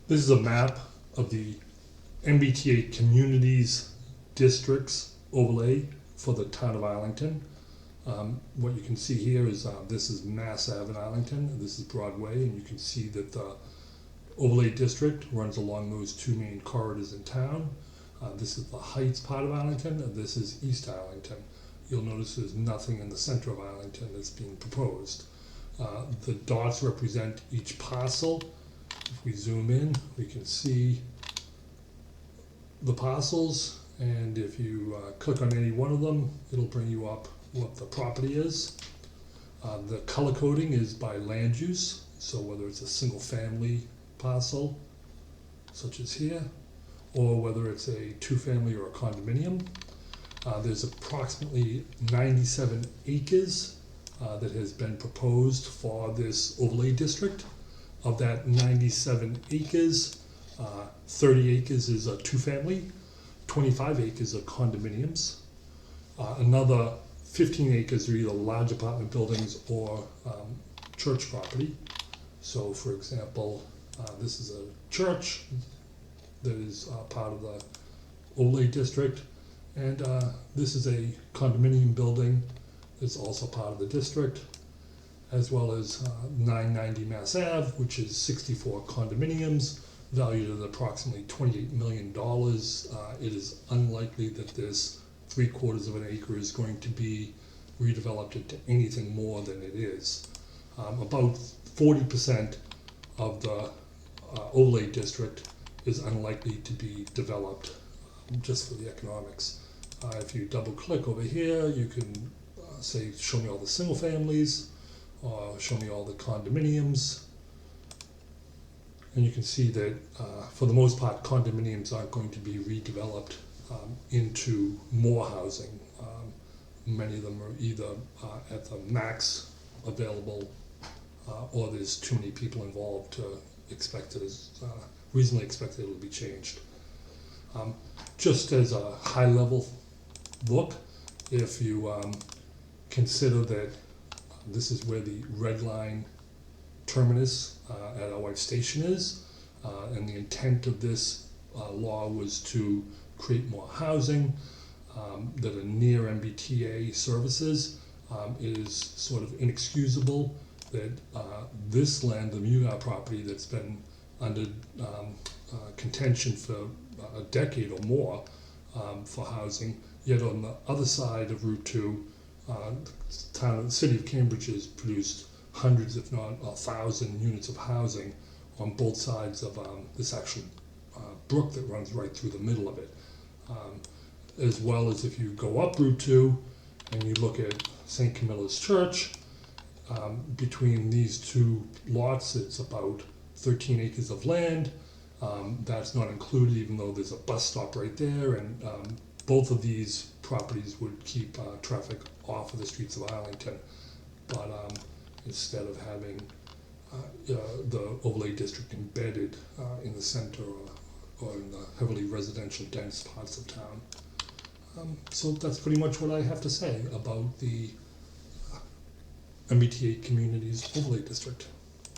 This is a map of the MBTA Communities Districts overlay for the town of Arlington. What you can see here is this is Mass Ave in Arlington, and this is Broadway, and you can see that the overlay district runs along those two main corridors in town. This is the Heights part of Arlington, and this is East Arlington. You'll notice there's nothing in the center of Arlington that's being proposed. The dots represent each parcel. If we zoom in, we can see the parcels, and if you click on any one of them, it'll bring you up what the property is. The color coding is by land use, so whether it's a single family parcel, such as here, or whether it's a two-family or a condominium. There's approximately 97 acres that has been proposed for this overlay district. Of that 97 acres, 30 acres is a two-family, 25 acres are condominiums. Another 15 acres are either large apartment buildings or church property. So, for example, this is a church that is part of the overlay district, and this is a condominium building that's also part of the district, as well as 990 Mass Ave, which is 64 condominiums, valued at approximately $28 million. It is unlikely that this 3/4 of an acre is going to be redeveloped into anything more than it is. About 40% of the overlay district is unlikely to be developed just for the economics. If you double click over here, you can say, show me all the single families, or show me all the condominiums. And you can see that for the most part, condominiums aren't going to be redeveloped into more housing. Many of them are either at the max available or there's too many people involved to expect it as reasonably expect it will be changed. Just as a high level look, if you consider that this is where the Red Line terminus at our White Station is, and the intent of this law was to create more housing that are near MBTA services. It is sort of inexcusable that this land, the Mugar property that's been under contention for a decade or more for housing, yet on the other side of Route 2, the city of Cambridge has produced hundreds, if not 1,000 units of housing on both sides of this actual brook that runs right through the middle of it. As well as if you go up Route 2 and you look at St. Camilla's Church, between these two lots, it's about 13 acres of land. That's not included, even though there's a bus stop right there, and both of these properties would keep traffic off of the streets of Arlington. But instead of having the overlay district embedded in the center or in the heavily residential dense parts of town. So that's pretty much what I have to say about the MBTA Communities Overlay District.